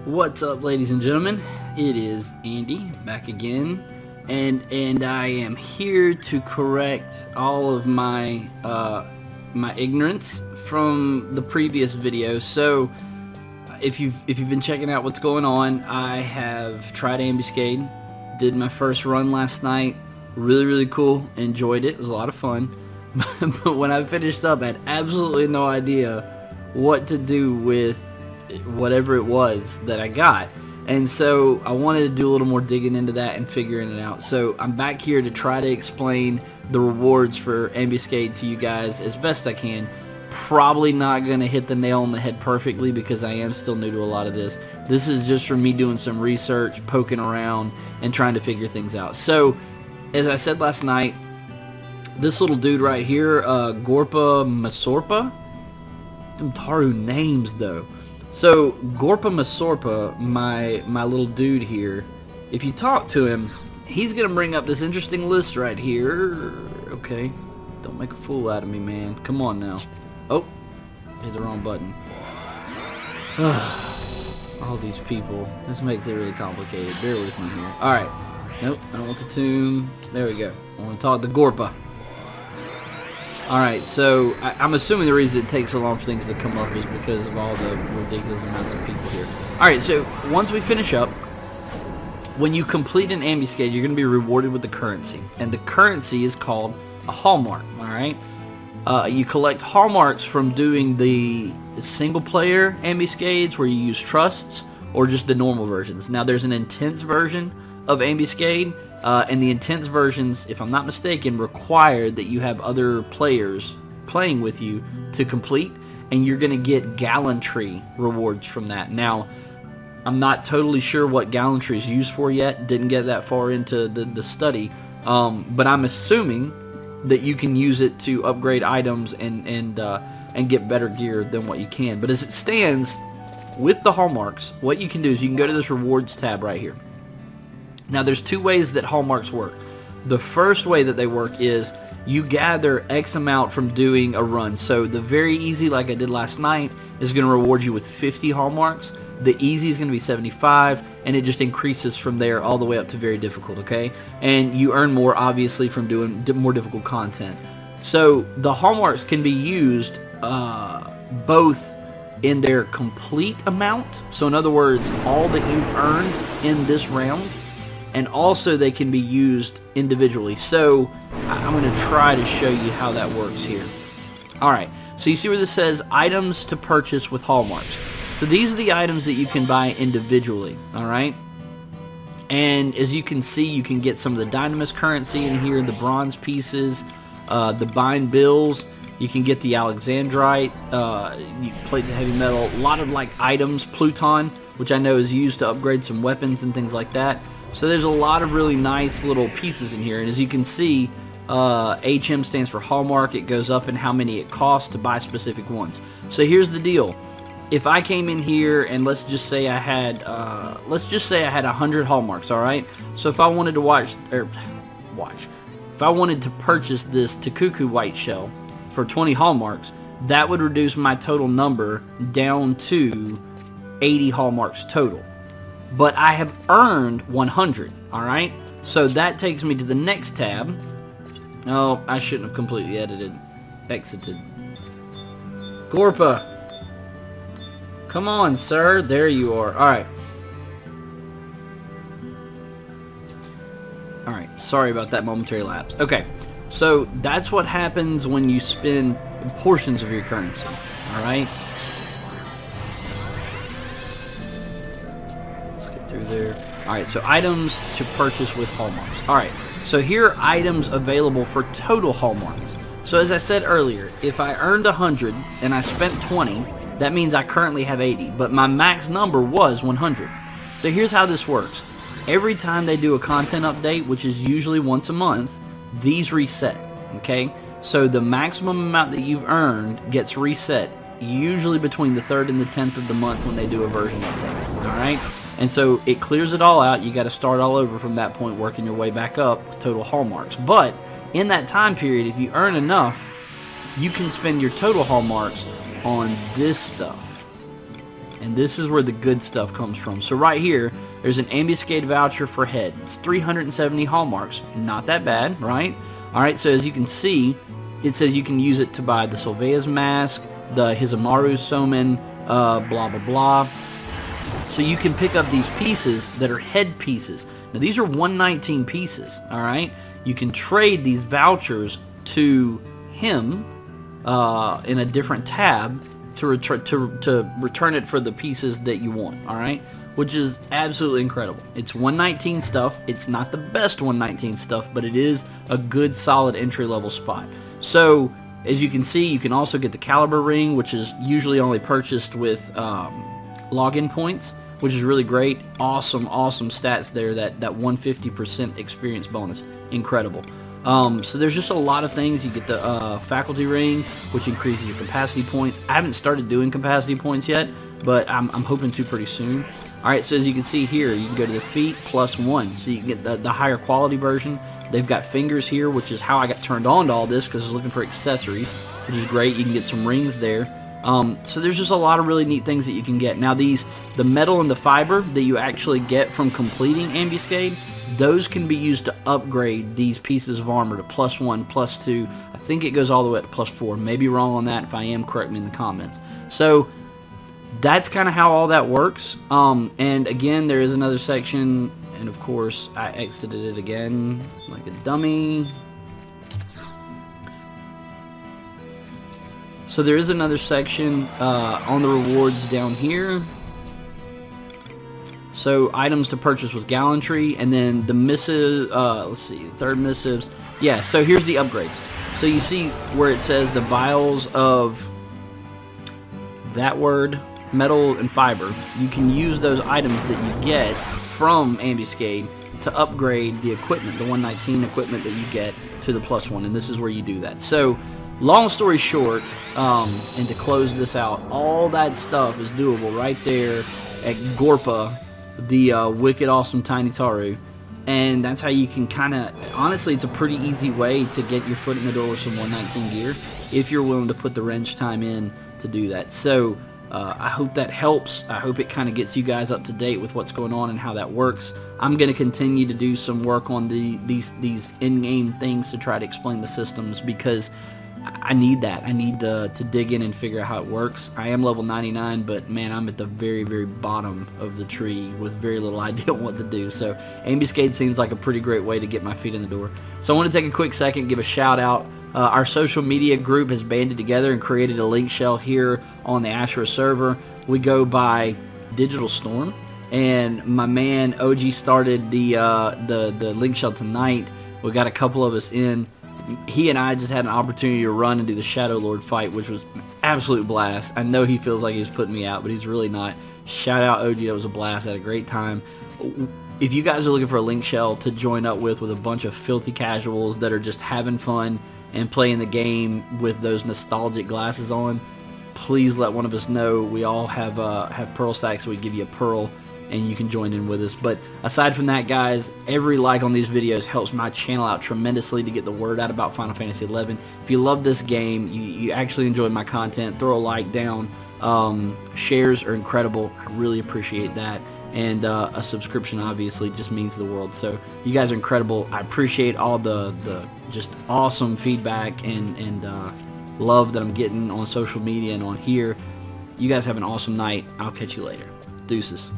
What's up, ladies and gentlemen? It is Andy back again, and I am here to correct all of my my ignorance from the previous video. So if you've been checking out what's going on, I have tried Ambuscade, did my first run last night. Really cool, enjoyed it. It was a lot of fun. But when I finished up, I had absolutely no idea what to do with whatever it was that I got, and so I wanted to do a little more digging into that and figuring it out. So I'm back here to try to explain the rewards for Ambuscade to you guys as best I can. Probably not gonna hit the nail on the head perfectly because I am still new to a lot of this. This is just from me doing some research, poking around, and trying to figure things out. So as I said last night, this little dude right here, Gorpa Masorpa, them Taru names though. So Gorpa Masorpa, my little dude here, if you talk to him, he's gonna bring up this interesting list right here. Okay, don't make a fool out of me, man. Come on now. Oh, hit the wrong button. All these people. This makes it really complicated. Bear with me here. All right. Nope, I don't want the tomb. There we go. I want to talk to Gorpa. Alright, so I'm assuming the reason it takes so long for things to come up is because of all the ridiculous amounts of people here. Alright, so once we finish up, when you complete an ambuscade, you're going to be rewarded with the currency. And the currency is called a hallmark, alright? You collect hallmarks from doing the single-player ambuscades where you use trusts, or just the normal versions. Now, there's an intense version of ambuscade, and the intense versions, if I'm not mistaken, require that you have other players playing with you to complete, and you're going to get gallantry rewards from that. Now, I'm not totally sure what gallantry is used for yet. Didn't get that far into the study, but I'm assuming that you can use it to upgrade items and get better gear than what you can. But as it stands, with the hallmarks, what you can do is you can go to this rewards tab right here. Now, there's two ways that hallmarks work. The first way that they work is you gather X amount from doing a run. So the very easy, like I did last night, is going to reward you with 50 hallmarks. The easy is going to be 75, and it just increases from there all the way up to very difficult, okay? And you earn more, obviously, from doing more difficult content. So the hallmarks can be used both in their complete amount. So in other words, all that you've earned in this round, and also they can be used individually. So I'm going to try to show you how that works here. Alright, so you see where this says items to purchase with hallmarks. So these are the items that you can buy individually, alright? And as you can see, you can get some of the Dynamis currency in here, the bronze pieces, the bind bills. You can get the Alexandrite, plate of heavy metal, a lot of like items, Pluton, which I know is used to upgrade some weapons and things like that. So there's a lot of really nice little pieces in here, and as you can see, HM stands for Hallmark. It goes up in how many it costs to buy specific ones. So here's the deal: if I came in here and let's just say I had 100 Hallmarks, all right. So if I wanted to if I wanted to purchase this Takuku white shell for 20 Hallmarks, that would reduce my total number down to 80 Hallmarks total. But I have earned 100, alright? So that takes me to the next tab. Oh, I shouldn't have completely exited. Gorpa! Come on, sir. There you are. Alright. Alright, sorry about that momentary lapse. Okay, so that's what happens when you spend portions of your currency, alright? Through there. Alright, so items to purchase with hallmarks. Alright, so here are items available for total hallmarks. So as I said earlier, if I earned 100 and I spent 20, that means I currently have 80, but my max number was 100. So here's how this works. Every time they do a content update, which is usually once a month, these reset, okay? So the maximum amount that you've earned gets reset, usually between the 3rd and the 10th of the month when they do a version update, alright? And so it clears it all out. You got to start all over from that point, working your way back up with total hallmarks. But in that time period, if you earn enough, you can spend your total hallmarks on this stuff. And this is where the good stuff comes from. So right here, there's an Ambuscade voucher for head. It's 370 hallmarks. Not that bad, right? Alright, so as you can see, it says you can use it to buy the Sylvea's mask, the Hizumaru Somen, blah blah blah. So you can pick up these pieces that are head pieces. Now these are 119 pieces, alright? You can trade these vouchers to him in a different tab to return it for the pieces that you want, alright? Which is absolutely incredible. It's 119 stuff. It's not the best 119 stuff, but it is a good solid entry level spot. So as you can see, you can also get the caliber ring, which is usually only purchased with login points, which is really great. Awesome stats there. That 150% experience bonus, incredible. So there's just a lot of things. You get the faculty ring, which increases your capacity points. I haven't started doing capacity points yet, but I'm hoping to pretty soon. Alright, so as you can see here, you can go to the feet +1, so you can get the higher quality version. They've got fingers here, which is how I got turned on to all this, because I was looking for accessories, which is great. You can get some rings there. So there's just a lot of really neat things that you can get. Now the metal and the fiber that you actually get from completing Ambuscade, those can be used to upgrade these pieces of armor to +1, +2. I think it goes all the way up to +4. Maybe wrong on that. If I am, correct me in the comments. So that's kind of how all that works. And again, there is another section, and of course I exited it again like a dummy. So there is another section on the rewards down here. So items to purchase with gallantry, and then the missive, let's see, third missives. Yeah, so here's the upgrades. So you see where it says the vials of that word, metal and fiber. You can use those items that you get from Ambuscade to upgrade the equipment, the 119 equipment that you get to the +1, and this is where you do that. So long story short, and to close this out, all that stuff is doable right there at Gorpa, the wicked awesome Tiny Taru, and that's how you can kind of, honestly, it's a pretty easy way to get your foot in the door with some 119 gear if you're willing to put the wrench time in to do that. So I hope that helps. I hope it kind of gets you guys up to date with what's going on and how that works. I'm going to continue to do some work on these in-game things to try to explain the systems, because I need that. I need to dig in and figure out how it works. I am level 99, but man, I'm at the very, very bottom of the tree with very little idea what to do. So Ambuscade seems like a pretty great way to get my feet in the door. So I want to take a quick second, give a shout out. Our social media group has banded together and created a link shell here on the Ashura server. We go by Digital Storm, and my man OG started the link shell tonight. We got a couple of us in. He and I just had an opportunity to run and do the Shadow Lord fight, which was an absolute blast. I know he feels like he's putting me out, but he's really not. Shout out OG, that was a blast. I had a great time. If you guys are looking for a link shell to join up with a bunch of filthy casuals that are just having fun and playing the game with those nostalgic glasses on, please let one of us know. We all have pearl stacks, so we give you a pearl and you can join in with us. But aside from that, guys, every like on these videos helps my channel out tremendously to get the word out about Final Fantasy XI. If you love this game, you actually enjoy my content, throw a like down. Shares are incredible. I really appreciate that. And a subscription obviously just means the world. So you guys are incredible. I appreciate all the just awesome feedback and love that I'm getting on social media and on here. You guys have an awesome night. I'll catch you later. Deuces.